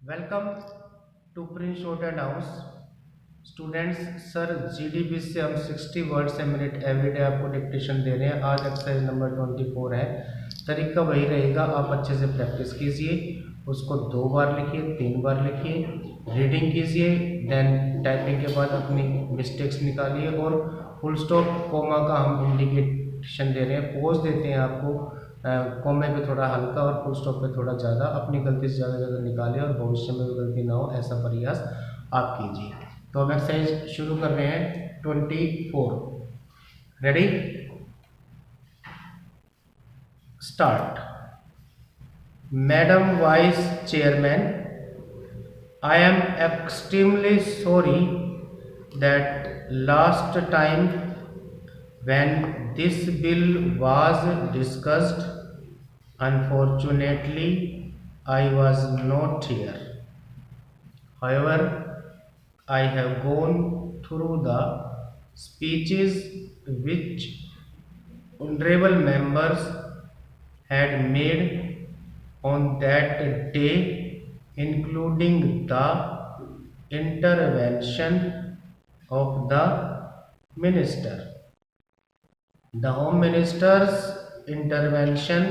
Welcome to Prince shorthand house students. Sir GDP से हम 60 words a minute everyday आपको dictation दे रहे हैं। आज एक्सरसाइज नंबर 24 है। तरीका वही रहेगा, आप अच्छे से प्रैक्टिस कीजिए, उसको 2 बार लिखिए, 3 बार लिखिए, रीडिंग कीजिए, देन टाइपिंग के बाद अपनी मिस्टेक्स निकालिए और फुल स्टॉप कोमा का हम इंडिकेशन दे रहे हैं, पोज देते हैं आपको। कॉमे पे थोड़ा हल्का और फुल स्टॉप पे थोड़ा ज़्यादा, अपनी गलती से ज़्यादा निकालें और भविष्य में भी गलती ना हो, ऐसा प्रयास आप कीजिए। तो अब एक्सरसाइज शुरू कर रहे हैं 24। Ready, start. Madam vice chairman, I am extremely sorry that last time when this bill was discussed, unfortunately, I was not here. However, I have gone through the speeches which honorable members had made on that day, including the intervention of the minister. The Home Minister's intervention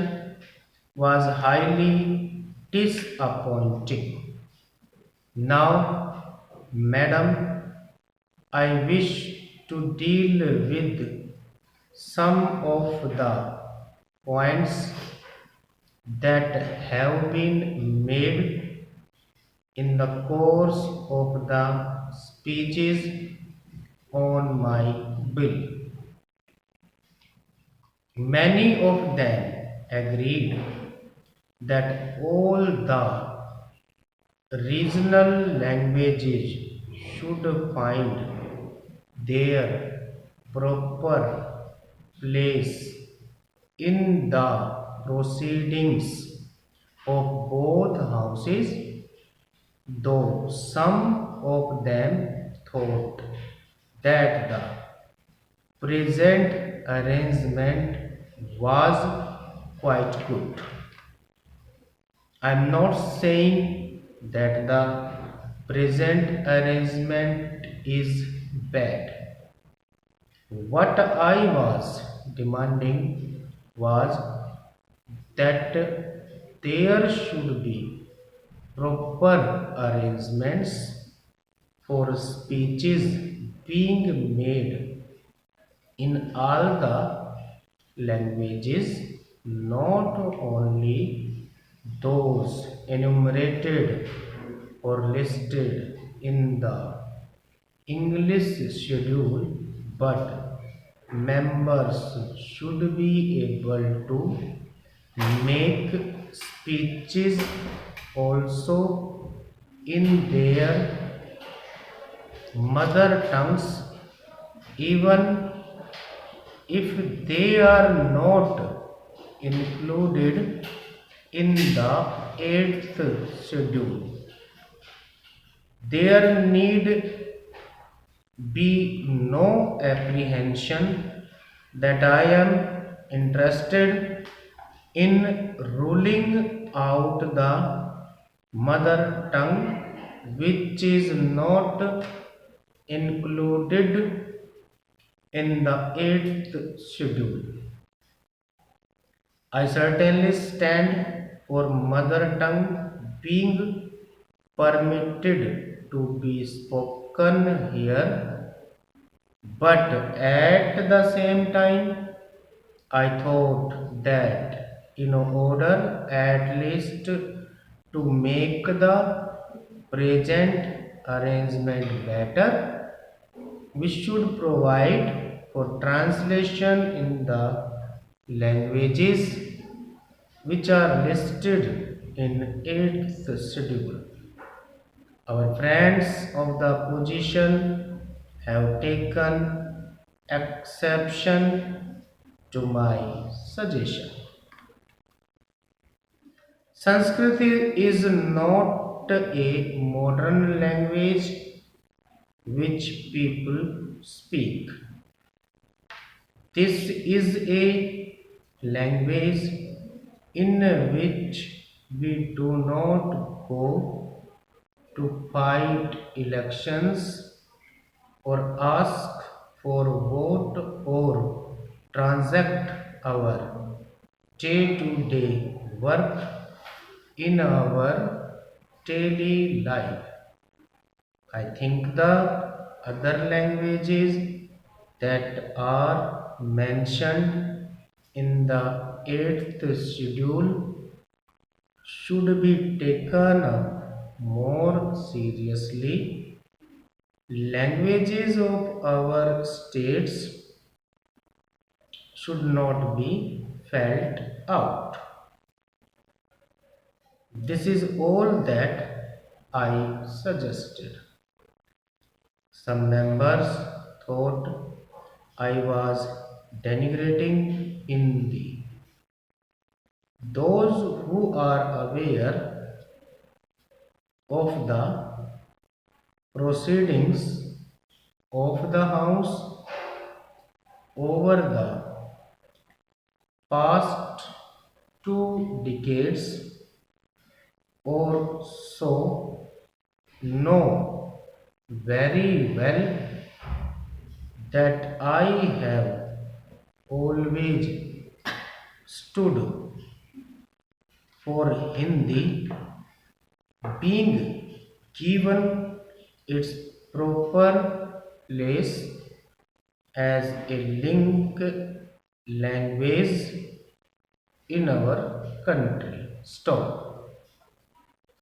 was highly disappointing. Now, Madam, I wish to deal with some of the points that have been made in the course of the speeches on my bill. Many of them agreed that all the regional languages should find their proper place in the proceedings of both houses, though some of them thought that the present arrangement was quite good. I am not saying that the present arrangement is bad. What I was demanding was that there should be proper arrangements for speeches being made in all the languages, not only those enumerated or listed in the English schedule, but members should be able to make speeches also in their mother tongues, even if they are not included in the 8th schedule. There need be no apprehension that I am interested in ruling out the mother tongue which is not included in the 8th schedule. I certainly stand for mother tongue being permitted to be spoken here, but at the same time, I thought that in order at least to make the present arrangement better, we should provide for translation in the languages which are listed in 8th schedule. Our friends of the opposition have taken exception to my suggestion. Sanskrit is not a modern language which people speak. This is a language in which we do not go to fight elections or ask for vote or transact our day-to-day work in our daily life. I think the other languages that are mentioned in the 8th schedule should be taken more seriously. Languages of our states should not be felt out. This is all that I suggested. Some members thought I was denigrating Hindi. Those who are aware of the proceedings of the House over the past 2 decades or so know very well that I have always stood for Hindi being given its proper place as a link language in our country. Stop.